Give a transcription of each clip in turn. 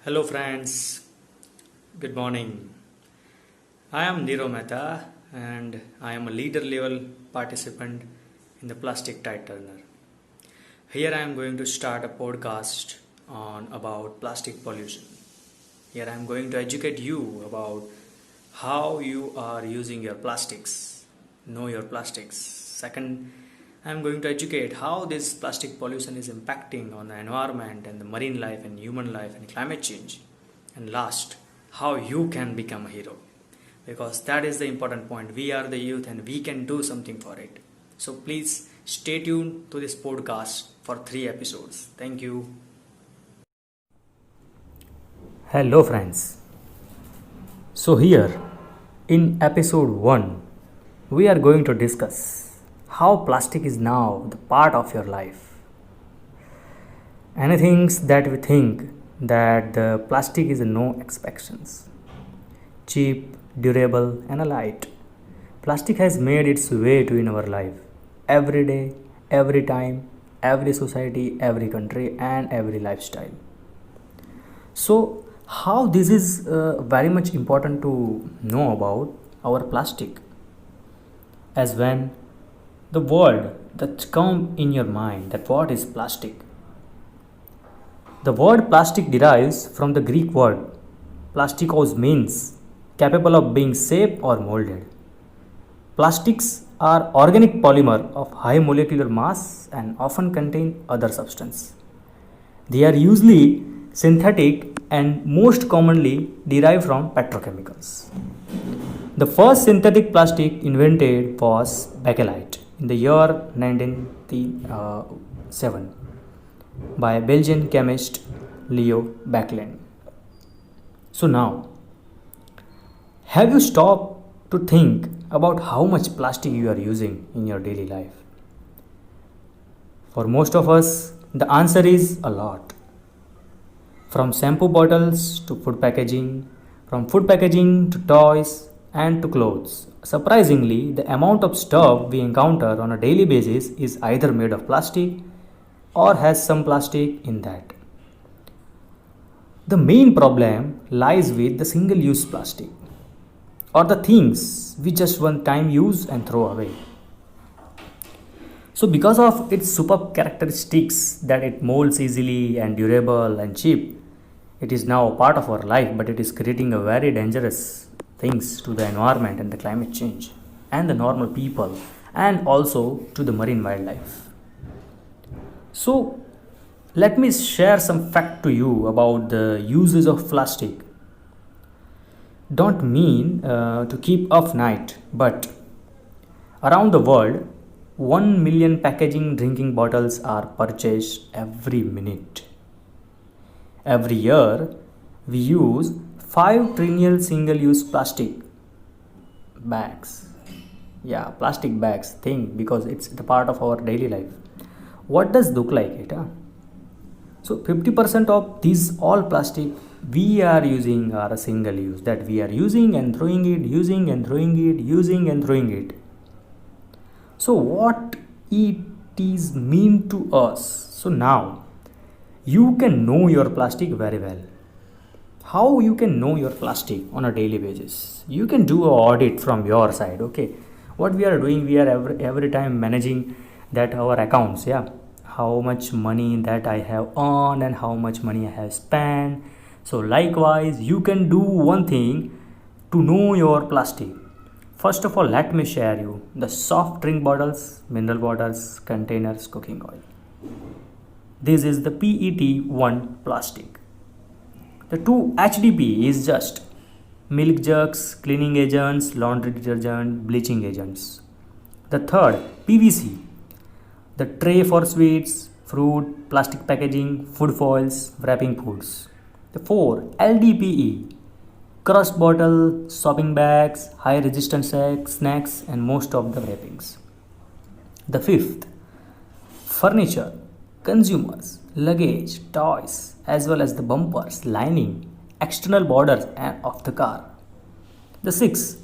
Hello, friends. Good morning. I am Niro Mehta and I am a leader level participant in the Plastic Tide Turner. Here I am going to start a podcast on about plastic pollution. Here I am going to educate you about how you are using your plastics. Know your plastics. Second, I am going to educate how this plastic pollution is impacting on the environment and the marine life and human life and climate change. And last, how you can become a hero. Because that is the important point. We are the youth and we can do something for it. So please stay tuned to this podcast for 3 episodes. Thank you. Hello, friends. So, here in episode 1, we are going to discuss how plastic is now the part of your life. Anything that we think that the plastic is no exceptions. Cheap, durable, and light. Plastic has made its way to in our life every day, every time, every society, every country, and every lifestyle. So, how this is very much important to know about our plastic, as when the word that come in your mind, that what is plastic. The word plastic derives from the Greek word plastikos, means capable of being shaped or molded. Plastics are organic polymer of high molecular mass and often contain other substance. They are usually synthetic and most commonly derived from petrochemicals. The first synthetic plastic invented was bakelite in the year 1907 by Belgian chemist Leo Baekeland. So now, have you stopped to think about how much plastic you are using in your daily life? For most of us, the answer is a lot. From shampoo bottles to food packaging, from food packaging to toys and to clothes. Surprisingly, the amount of stuff we encounter on a daily basis is either made of plastic or has some plastic in that. The main problem lies with the single use plastic, or the things we just one time use and throw away. So, because of its superb characteristics that it molds easily and durable and cheap, it is now a part of our life, but it is creating a very dangerous things to the environment and the climate change and the normal people and also to the marine wildlife. So, let me share some fact to you about the uses of plastic. Don't mean to keep up night, but around the world, 1 million packaging drinking bottles are purchased every minute. Every year, we use 5 trillion single use plastic bags. Yeah, plastic bags thing, because it's the part of our daily life. What does look like it? So 50% of these all plastic we are using are a single use, that we are using and throwing it, using and throwing it, using and throwing it. So what it is mean to us? So now you can know your plastic very well. How you can know your plastic on a daily basis? You can do an audit from your side. Okay, what we are doing, we are every time managing that our accounts. Yeah, how much money that I have earned and how much money I have spent. So likewise, you can do one thing to know your plastic. First of all, let me share you the soft drink bottles, mineral waters, containers, cooking oil. This is the PET1 plastic. The 2 HDP is just milk jugs, cleaning agents, laundry detergent, bleaching agents. The third, PVC, the tray for sweets, fruit, plastic packaging, food foils, wrapping foods. The 4, LDPE, crushed bottle, shopping bags, high resistance snacks, and most of the wrappings. The 5th, furniture, consumers, luggage, toys, as well as the bumpers, lining, external borders of the car. The 6th,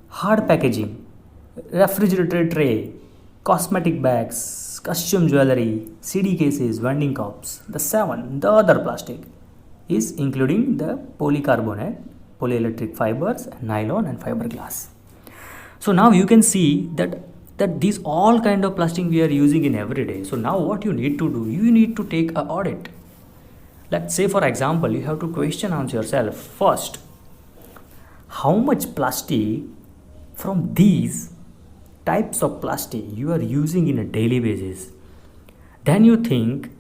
hard packaging, refrigerator tray, cosmetic bags, costume jewelry, CD cases, vending cups. The 7th, the other plastic, is including the polycarbonate, polyelectric fibers, nylon and fiberglass. So now you can see that these all kind of plastic we are using in every day. So now what you need to do, you need to take a audit. Let's say for example, you have to question answer yourself first, how much plastic from these types of plastic you are using in a daily basis. Then you think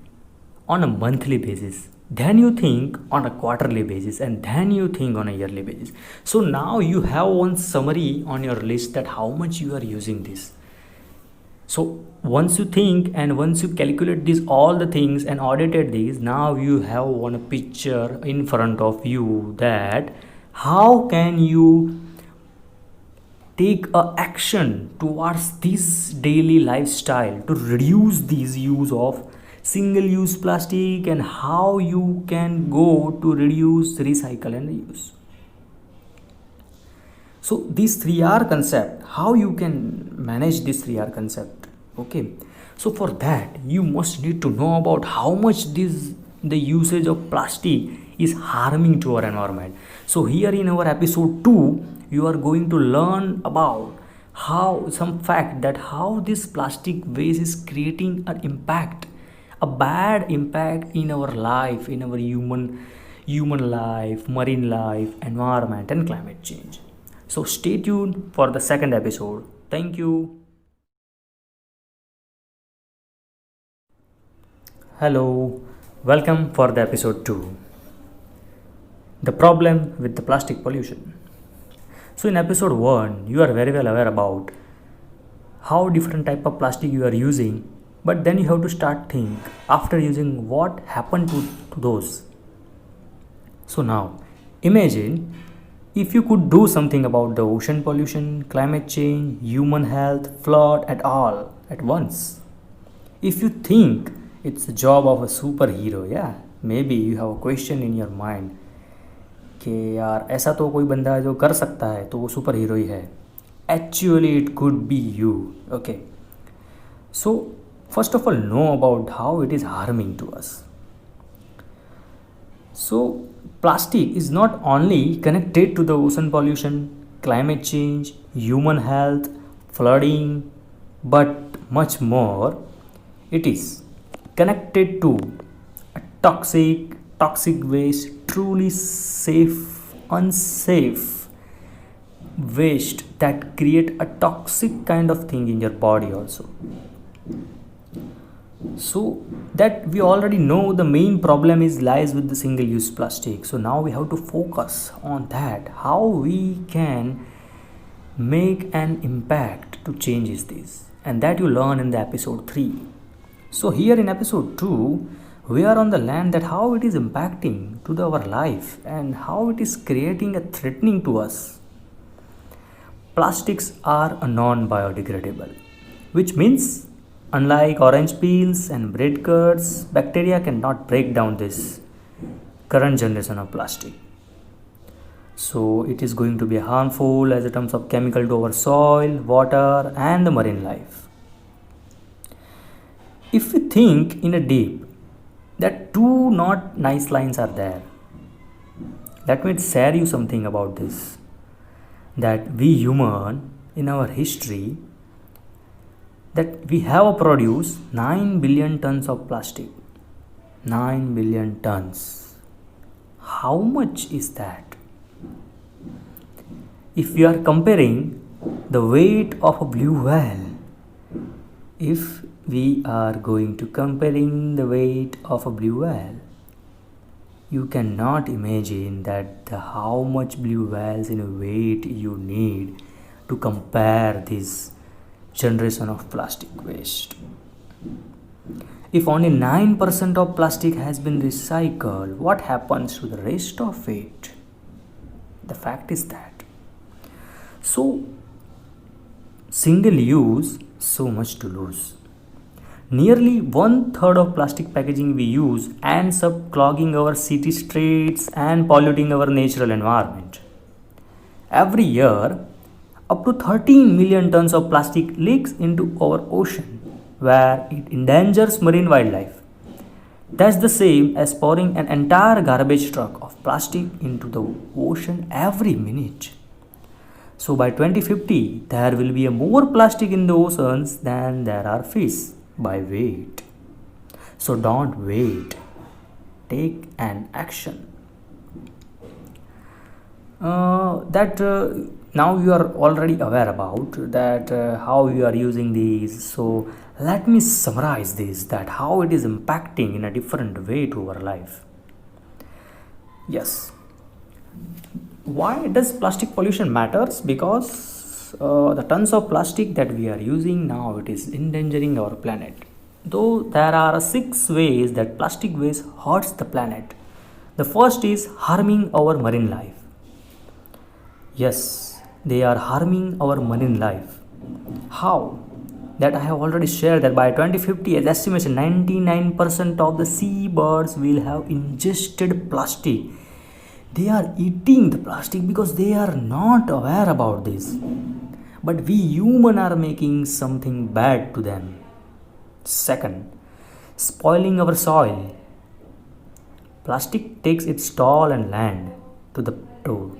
on a monthly basis, then you think on a quarterly basis, and then you think on a yearly basis. So now you have one summary on your list that how much you are using this. So once you think and once you calculate these all the things and audited these, now you have one picture in front of you that how can you take a action towards this daily lifestyle to reduce this use of single use plastic, and how you can go to reduce, recycle and reuse. So these 3R concept, how you can manage this 3R concept. Okay, so for that you must need to know about how much the usage of plastic is harming to our environment. So here in our episode 2 you are going to learn about how some fact that how this plastic waste is creating an impact, a bad impact in our life, in our human life, marine life, environment and climate change. So stay tuned for the second episode. Thank you. Hello, welcome for the episode 2. The problem with the plastic pollution. So in episode 1, you are very well aware about how different type of plastic you are using, but then you have to start think after using what happened to those. So now imagine if you could do something about the ocean pollution, climate change, human health, flood at all at once. If you think it's the job of a superhero, yeah, maybe you have a question in your mind कि यार ऐसा तो कोई बंदा है जो कर सकता है तो वो सुपर हीरो ही है. Actually it could be you. Okay, so first of all know about how it is harming to us. So plastic is not only connected to the ocean pollution, climate change, human health, flooding, but much more. It is connected to a toxic waste, truly safe, unsafe waste that create a toxic kind of thing in your body also. So that we already know the main problem is lies with the single use plastic. So now we have to focus on that, how we can make an impact to change this, and that you learn in the episode 3. So here in episode 2 we are on the land that how it is impacting to our life and how it is creating a threatening to us. Plastics are a non-biodegradable, which means unlike orange peels and bread curds, bacteria cannot break down this current generation of plastic. So it is going to be harmful as in terms of chemical to our soil, water and the marine life. If we think in a deep, that two not nice lines are there. Let me share you something about this. That we human in our history, that we have produced 9 billion tons of plastic. 9 billion tons. How much is that? If we are comparing the weight of a blue whale, if we are going to comparing the weight of a blue whale, you cannot imagine that how much blue whales in a weight you need to compare this generation of plastic waste. If only 9% of plastic has been recycled, what happens to the rest of it? The fact is that. So, single use, so much to lose. Nearly 1/3 of plastic packaging we use ends up clogging our city streets and polluting our natural environment. Every year, up to 13 million tons of plastic leaks into our ocean, where it endangers marine wildlife. That's the same as pouring an entire garbage truck of plastic into the ocean every minute. So by 2050, there will be a more plastic in the oceans than there are fish by weight. So don't wait. Take an action. That now you are already aware about that how you are using these. So let me summarize this, that how it is impacting in a different way to our life. Yes, why does plastic pollution matters? Because the tons of plastic that we are using now, it is endangering our planet. Though there are 6 ways that plastic waste hurts the planet. The first is harming our marine life. Yes, they are harming our marine life. How? That I have already shared that by 2050, as estimation, 99% of the seabirds will have ingested plastic. They are eating the plastic because they are not aware about this. But we human are making something bad to them. Second, spoiling our soil. Plastic takes its toll and land to the toe.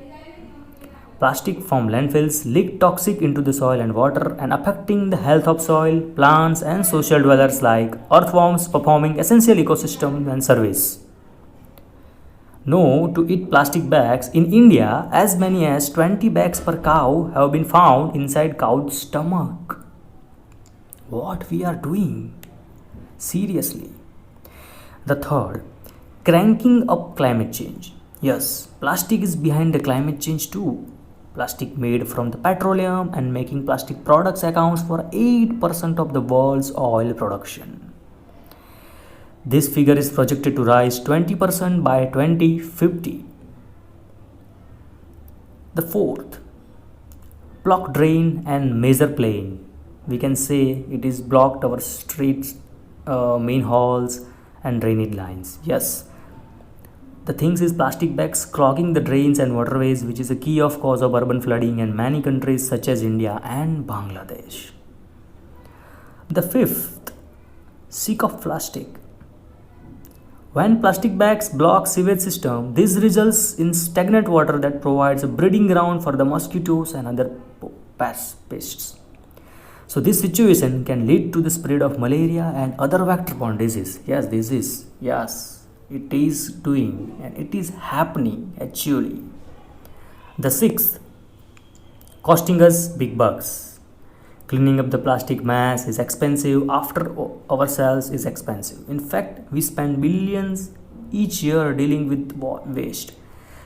Plastic from landfills leak toxic into the soil and water and affecting the health of soil, plants and social dwellers like earthworms performing essential ecosystem and service. No to eat plastic bags. In India, as many as 20 bags per cow have been found inside cow's stomach. What we are doing? Seriously. The third, cranking up climate change. Yes, plastic is behind the climate change too. Plastic made from the petroleum and making plastic products accounts for 8% of the world's oil production. This figure is projected to rise 20% by 2050. The fourth, block drain and major plane. We can say it is blocked our streets, main halls and drainage lines. Yes, the things is plastic bags clogging the drains and waterways, which is a key of cause of urban flooding in many countries such as India and Bangladesh. The fifth, sick of plastic. When plastic bags block sewage system, this results in stagnant water that provides a breeding ground for the mosquitoes and other pests. So this situation can lead to the spread of malaria and other vector-borne disease. Yes, disease. Yes, it is doing and it is happening actually. The sixth, costing us big bucks. Cleaning up the plastic mass is expensive after ourselves is expensive. In fact, we spend billions each year dealing with waste.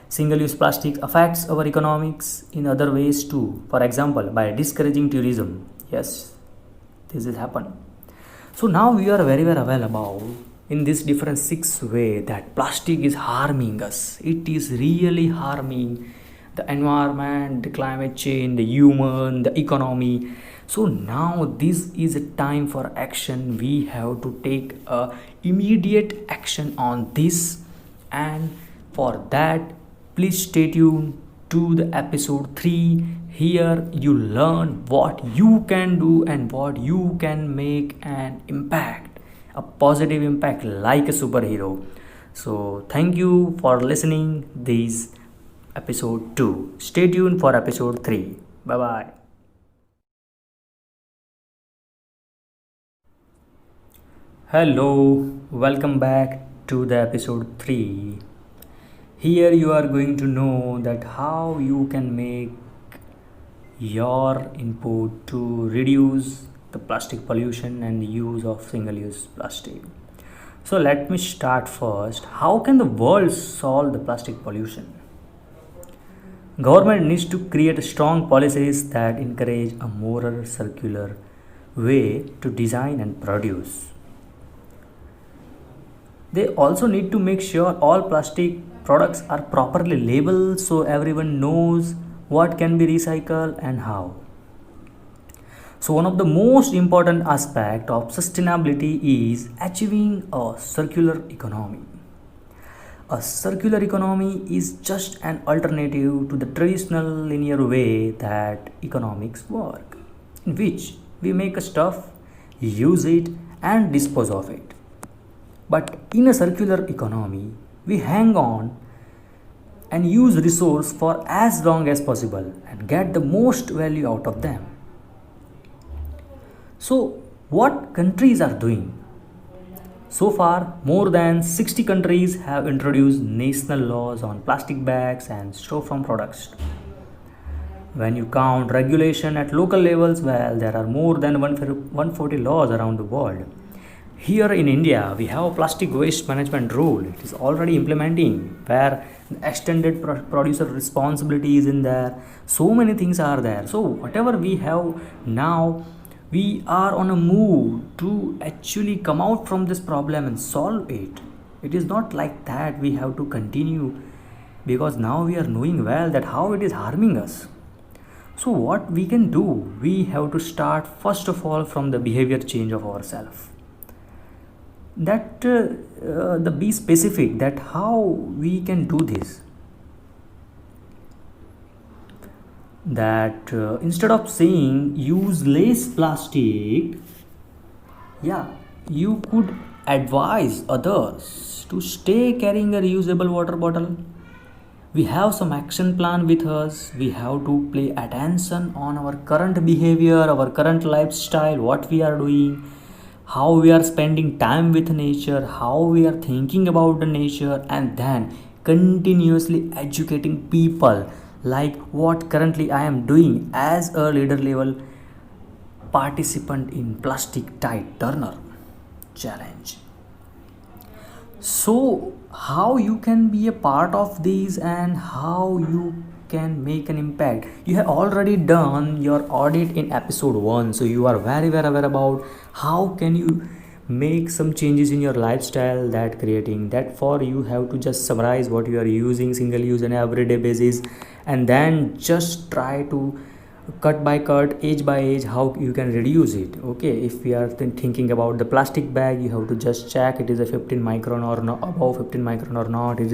Single-use plastic affects our economics in other ways too. For example, by discouraging tourism. Yes, this has happened. So now we are very well aware about in this different 6 way that plastic is harming us. It is really harming the environment, the climate change, the human, the economy. So now this is a time for action. We have to take a immediate action on this, and for that please stay tuned to the episode 3. Here you learn what you can do and what you can make an impact, a positive impact like a superhero. So thank you for listening this episode 2. Stay tuned for episode 3. Bye bye. Hello, welcome back to the episode 3. Here you are going to know that how you can make your input to reduce the plastic pollution and the use of single-use plastic. So let me start first. How can the world solve the plastic pollution? Government needs to create strong policies that encourage a more circular way to design and produce. They also need to make sure all plastic products are properly labeled so everyone knows what can be recycled and how. So one of the most important aspects of sustainability is achieving a circular economy. A circular economy is just an alternative to the traditional linear way that economics work, in which we make a stuff, use it and dispose of it. But in a circular economy, we hang on and use resource for as long as possible and get the most value out of them. So, what countries are doing? So far, more than 60 countries have introduced national laws on plastic bags and styrofoam products. When you count regulation at local levels, well, there are more than 140 laws around the world. Here in India, we have a plastic waste management rule. It is already implementing where the extended producer responsibility is in there. So many things are there. So whatever we have now, we are on a move to actually come out from this problem and solve it. It is not like that we have to continue, because now we are knowing well that how it is harming us. So what we can do, we have to start first of all from the behavior change of ourselves. That the be specific that how we can do this. That instead of saying use less plastic, yeah, you could advise others to stay carrying a reusable water bottle. We have some action plan with us. We have to pay attention on our current behavior, our current lifestyle, what we are doing, how we are spending time with nature, how we are thinking about the nature, and then continuously educating people like what currently I am doing as a leader level participant in Plastic Tide Turner challenge. So how you can be a part of these and how you can make an impact? You have already done your audit in episode 1, so you are very well aware about how can you make some changes in your lifestyle. That creating that for you have to just summarize what you are using single use on everyday basis, and then just try to cut by cut, age by age, how you can reduce it. Okay, if we are thinking about the plastic bag, you have to just check it is a 15 micron or not, above 15 micron or not, it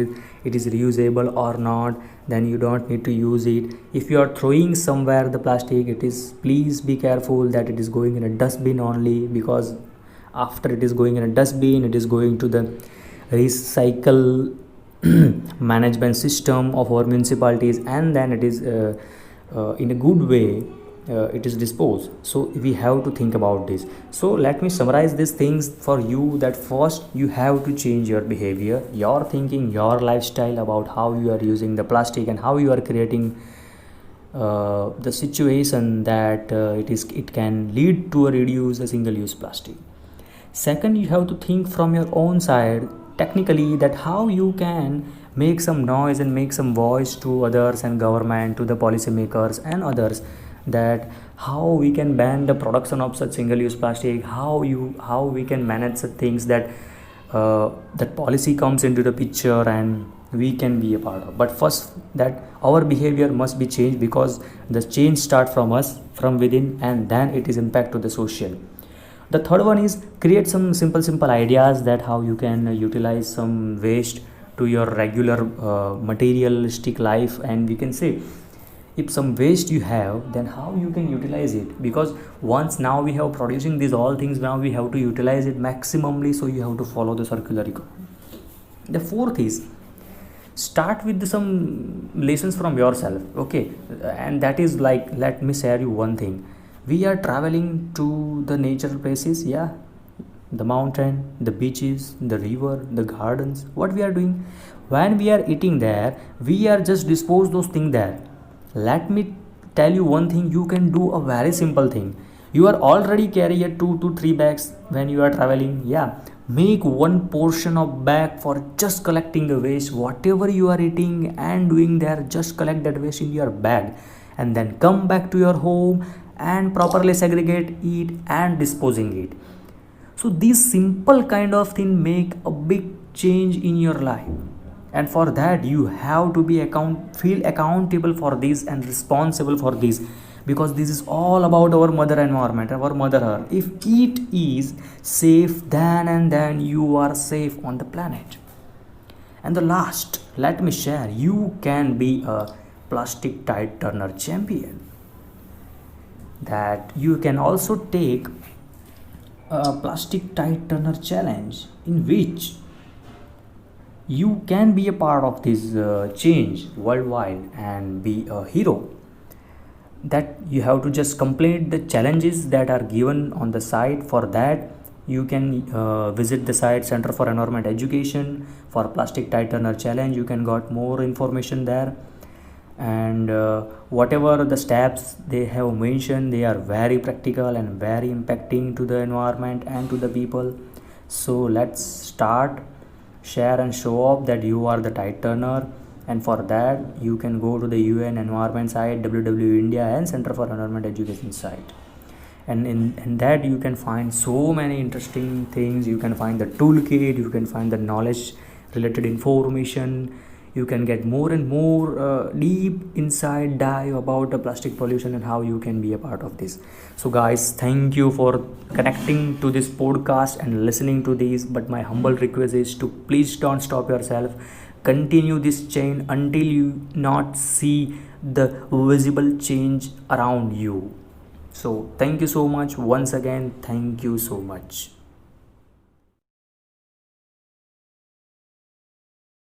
is reusable or not, then you don't need to use it. If you are throwing somewhere the plastic, it is, please be careful that it is going in a dustbin only, because after it is going in a dustbin, it is going to the recycle management system of our municipalities, and then it is in a good way it is disposed. So we have to think about this. So let me summarize these things for you, that first you have to change your behavior, your thinking, your lifestyle about how you are using the plastic and how you are creating the situation that it can lead to a reduce a single use plastic. Second, you have to think from your own side technically that how you can make some noise and make some voice to others and government, to the policymakers and others, that how we can ban the production of such single use plastic, how we can manage such things, that that policy comes into the picture and we can be a part of. But first, that our behavior must be changed, because the change start from us, from within, and then it is impact to the social. The third one is create some simple ideas that how you can utilize some waste to your regular materialistic life. And we can say, if some waste you have, then how you can utilize it, because once now we have producing these all things, now we have to utilize it maximally. So you have to follow the circular economy. The fourth is start with some lessons from yourself. Okay, and that is like, let me share you one thing. We are traveling to the nature places, yeah, the mountain, the beaches, the river, the gardens. What we are doing when we are eating there, we are just dispose those things there. Let me tell you one thing, you can do a very simple thing. You are already carry a 2 to 3 bags when you are traveling, yeah, make one portion of bag for just collecting the waste, whatever you are eating and doing there, just collect that waste in your bag, and then come back to your home and properly segregate it and disposing it. So these simple kind of thing make a big change in your life, and for that you have to be feel accountable for this and responsible for this, because this is all about our mother environment, our mother earth. If it is safe, then you are safe on the planet. And the last, let me share, you can be a Plastic Tide Turner champion. That you can also take a plastic tide turner challenge in which you can be a part of this change worldwide and be a hero. That you have to just complete the challenges that are given on the site. For that you can visit the site Center for Environment Education for plastic tide turner challenge. You can got more information there, and whatever the steps they have mentioned, they are very practical and very impacting to the environment and to the people. So let's start, share and show off that you are the tide turner. And for that you can go to the UN environment site, WW India and Center for Environment Education site, and in that you can find so many interesting things. You can find the toolkit, you can find the knowledge related information, you can get more and more deep inside dive about the plastic pollution and how you can be a part of this. So guys, thank you for connecting to this podcast and listening to this, but my humble request is to please don't stop yourself, continue this chain until you not see the visible change around you. So thank you so much once again, thank you so much.